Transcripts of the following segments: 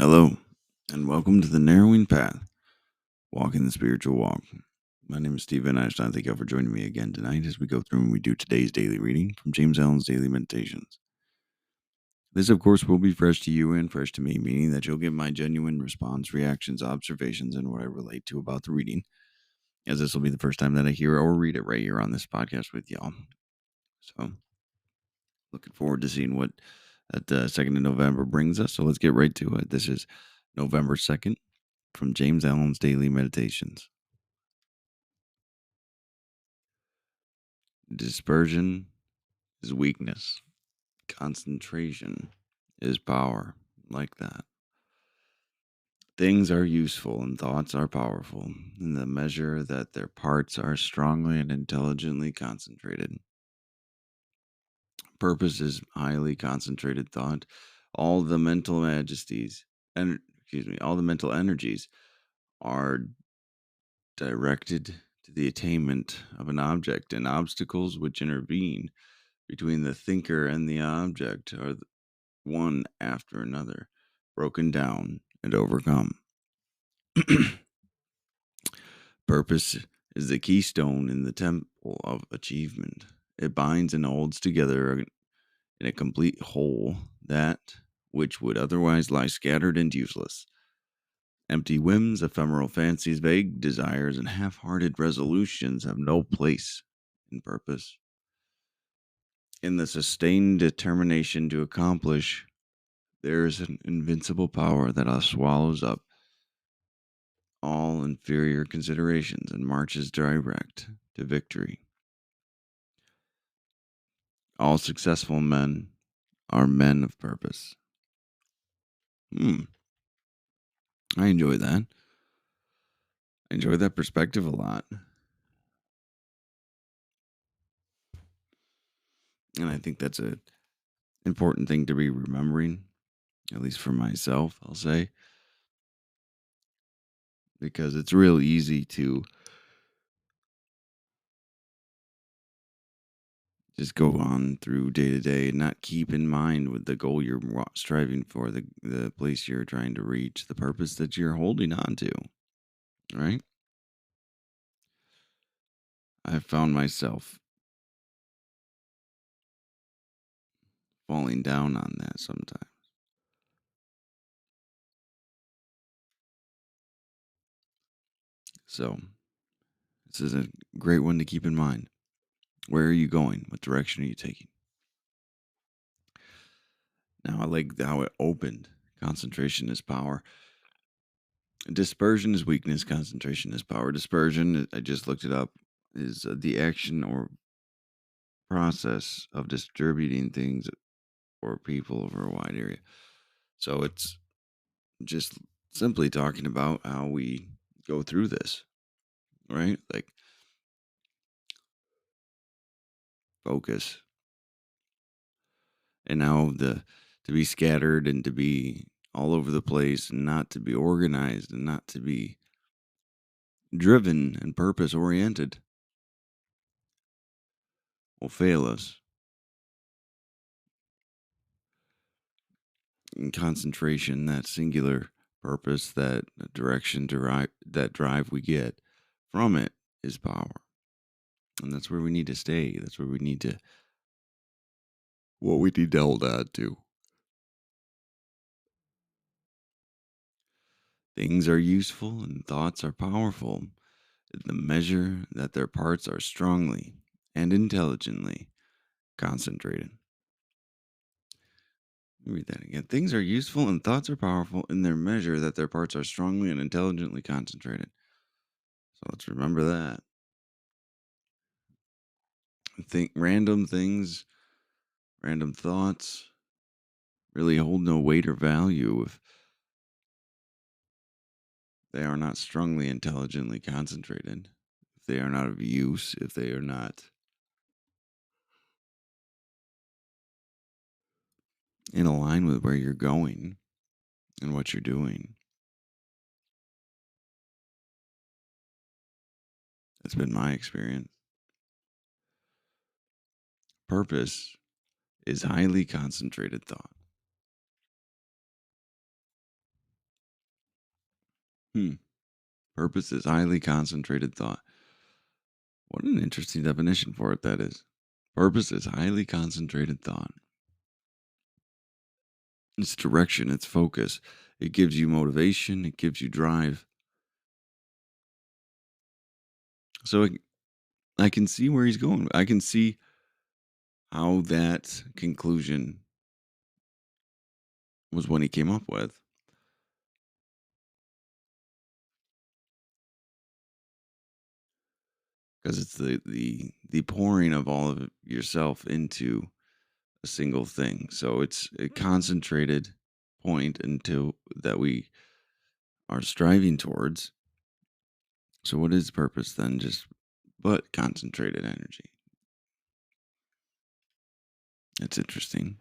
Hello, and welcome to the Narrowing Path, Walking the Spiritual Walk. My name is Stephen Einstein. Thank you all for joining me again tonight as we go through and we do today's daily reading from James Allen's Daily Meditations. This, of course, will be fresh to you and fresh to me, meaning that you'll get my genuine response, reactions, observations, and what I relate to about the reading, as this will be the first time that I hear or read it right here on this podcast with y'all. So, looking forward to seeing what that 2nd of November brings us. So let's get right to it. This is November 2nd from James Allen's Daily Meditations. Dispersion is weakness. Concentration is power. Like that. Things are useful and thoughts are powerful in the measure that their parts are strongly and intelligently concentrated. Purpose is highly concentrated thought. All the mental majesties, all the mental energies are directed to the attainment of an object, and obstacles which intervene between the thinker and the object are one after another, broken down and overcome. Purpose is the keystone in the temple of achievement. It binds and holds together in a complete whole that which would otherwise lie scattered and useless. Empty whims, ephemeral fancies, vague desires, and half-hearted resolutions have no place in purpose. In the sustained determination to accomplish, there is an invincible power that swallows up all inferior considerations and marches direct to victory. All successful men are men of purpose. I enjoy that. I enjoy that perspective a lot. And I think that's an important thing to be remembering, at least for myself, I'll say. Because it's real easy to just go on through day to day and not keep in mind with the goal you're striving for, the place you're trying to reach, the purpose that you're holding on to, right? I've found myself falling down on that sometimes. So, this is a great one to keep in mind. Where are you going? What direction are you taking? Now, I like how it opened. Concentration is power. Dispersion is weakness. Concentration is power. Dispersion, I just looked it up, is the action or process of distributing things or people over a wide area. So it's just simply talking about how we go through this, right? Like focus. And now to be scattered and to be all over the place and not to be organized and not to be driven and purpose oriented will fail us. And concentration, that singular purpose, that direction, that drive we get from it is power. And that's where we need to stay. That's where we need to, what we need to hold on to. Things are useful and thoughts are powerful in the measure that their parts are strongly and intelligently concentrated. Let me read that again. Things are useful and thoughts are powerful in their measure that their parts are strongly and intelligently concentrated. So let's remember that. Think random things, random thoughts really hold no weight or value if they are not strongly intelligently concentrated, if they are not of use, if they are not in line with where you're going and what you're doing. That's been my experience. Purpose is highly concentrated thought. Hmm. Purpose is highly concentrated thought. What an interesting definition for it that is. Purpose is highly concentrated thought. It's direction, it's focus. It gives you motivation, it gives you drive. So I can see where he's going. I can see how that conclusion was what he came up with. Because it's the pouring of all of yourself into a single thing. So it's a concentrated point until that we are striving towards. So what is purpose then? Just but concentrated energy. That's interesting.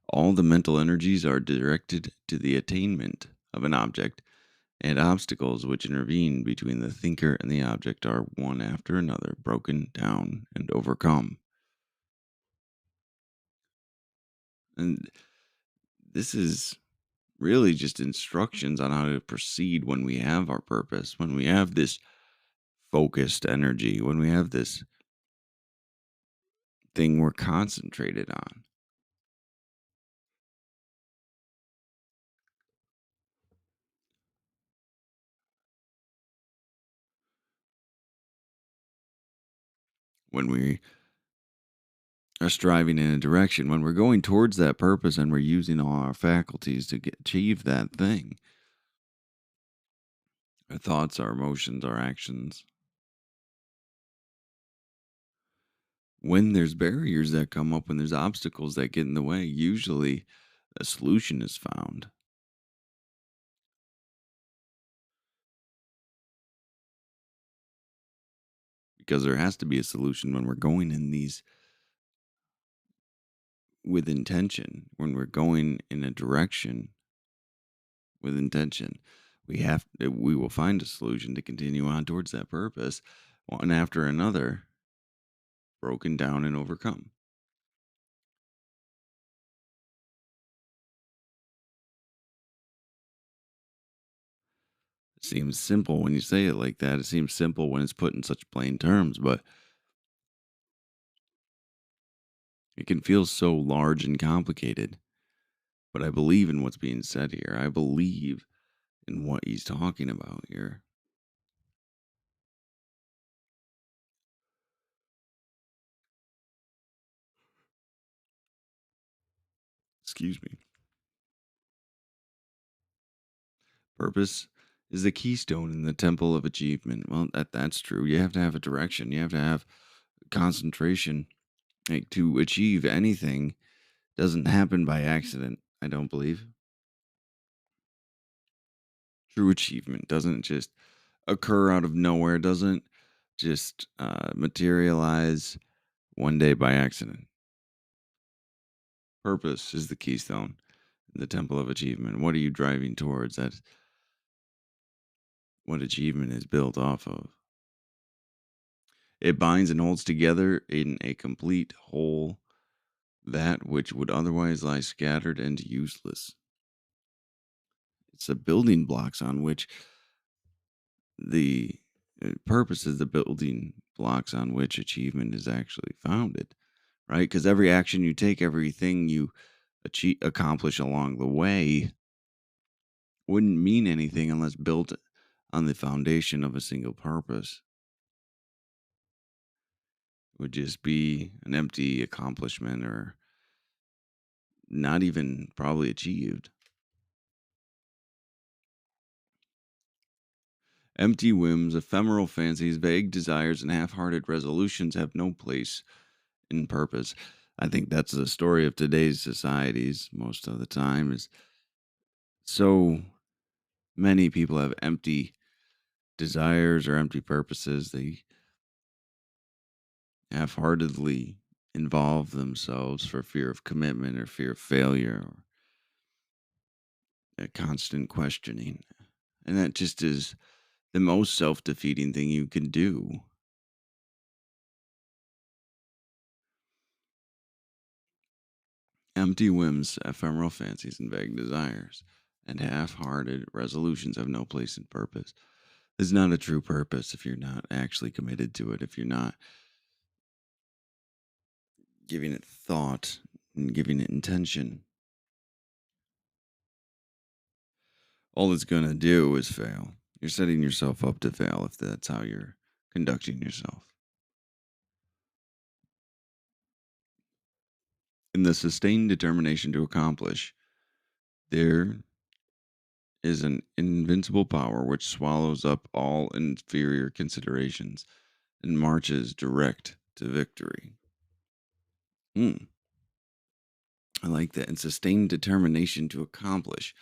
All the mental energies are directed to the attainment of an object, and obstacles which intervene between the thinker and the object are one after another broken down and overcome. And this is really just instructions on how to proceed when we have our purpose, when we have this focused energy, when we have this thing we're concentrated on. When we are striving in a direction, when we're going towards that purpose and we're using all our faculties to achieve that thing, our thoughts, our emotions, our actions. When there's barriers that come up, when there's obstacles that get in the way, usually a solution is found because there has to be a solution when we're going in these with intention, when we're going in a direction with intention. We will find a solution to continue on towards that purpose, one after another, broken down and overcome. It seems simple when you say it like that. It seems simple when it's put in such plain terms, but it can feel so large and complicated. But I believe in what's being said here. I believe in what he's talking about here. Excuse me. Purpose is the keystone in the temple of achievement. Well, that's true. You have to have a direction. You have to have concentration. Like, to achieve anything doesn't happen by accident, I don't believe. True achievement doesn't just occur out of nowhere, doesn't just materialize one day by accident. Purpose is the keystone in the temple of achievement. What are you driving towards? That's what achievement is built off of. It binds and holds together in a complete whole that which would otherwise lie scattered and useless. It's the building blocks on which the purpose is the building blocks on which achievement is actually founded, right? Because every action you take, everything you accomplish along the way wouldn't mean anything unless built on the foundation of a single purpose. It would just be an empty accomplishment or not even probably achieved. Empty whims, ephemeral fancies, vague desires, and half hearted resolutions have no place in purpose. I think that's the story of today's societies most of the time is so many people have empty desires or empty purposes. They half-heartedly involve themselves for fear of commitment or fear of failure or a constant questioning. And that just is the most self-defeating thing you can do. Empty whims, ephemeral fancies, and vague desires. and half hearted resolutions have no place in purpose. It's not a true purpose if you're not actually committed to it, if you're not giving it thought and giving it intention. All it's going to do is fail. You're setting yourself up to fail if that's how you're conducting yourself. In the sustained determination to accomplish, there is an invincible power which swallows up all inferior considerations and marches direct to victory. Hmm, I like that. In sustained determination to accomplish,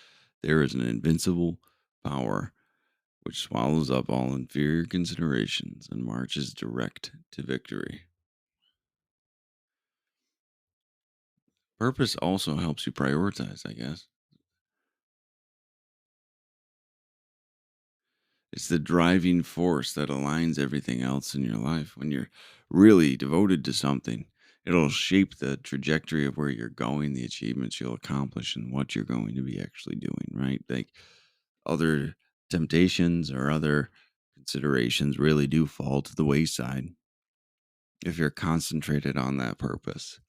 there is an invincible power which swallows up all inferior considerations and marches direct to victory. Purpose also helps you prioritize, I guess. It's the driving force that aligns everything else in your life. When you're really devoted to something, it'll shape the trajectory of where you're going, the achievements you'll accomplish, and what you're going to be actually doing, right? Like other temptations or other considerations really do fall to the wayside if you're concentrated on that purpose.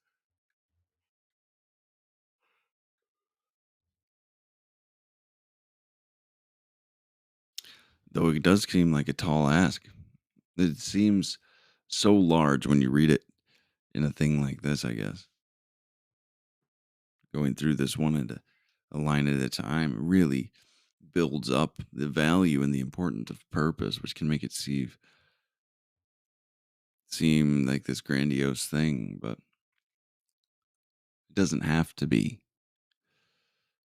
Though it does seem like a tall ask. It seems so large when you read it in a thing like this, I guess. Going through this one at a line at a time really builds up the value and the importance of purpose, which can make it seem like this grandiose thing, but it doesn't have to be.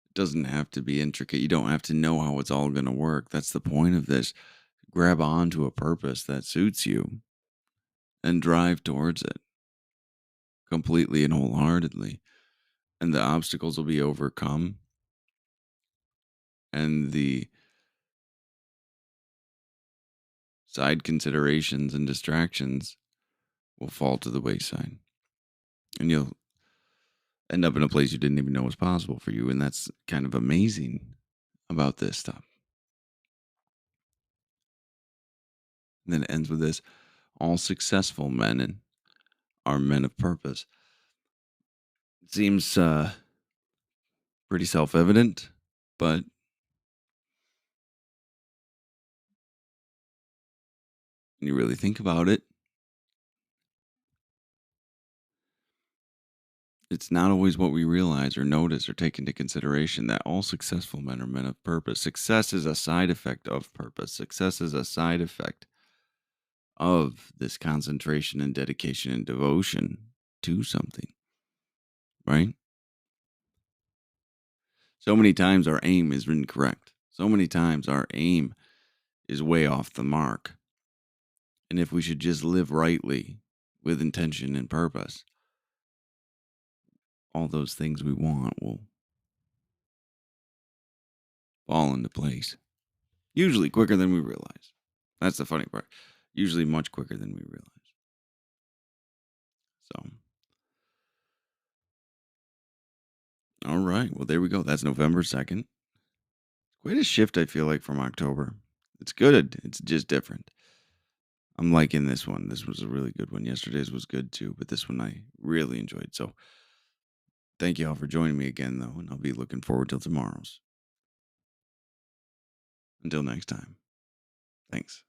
It doesn't have to be intricate. You don't have to know how it's all going to work. That's the point of this. Grab onto a purpose that suits you and drive towards it completely and wholeheartedly. And the obstacles will be overcome, and the side considerations and distractions will fall to the wayside. And you'll end up in a place you didn't even know was possible for you. And that's kind of amazing about this stuff. And then it ends with this: all successful men are men of purpose. It seems pretty self evident, but when you really think about it, it's not always what we realize or notice or take into consideration that all successful men are men of purpose. Success is a side effect of purpose. Success is a side effect of this concentration and dedication and devotion to something, right? So many times our aim is incorrect. So many times our aim is way off the mark. And if we should just live rightly with intention and purpose, all those things we want will fall into place. Usually quicker than we realize. That's the funny part. Usually much quicker than we realize. So, all right. Well, there we go. That's November 2nd. Quite a shift, I feel like, from October. It's good. It's just different. I'm liking this one. This was a really good one. Yesterday's was good too, but this one I really enjoyed. So, thank you all for joining me again, though, and I'll be looking forward till tomorrow's. Until next time. Thanks.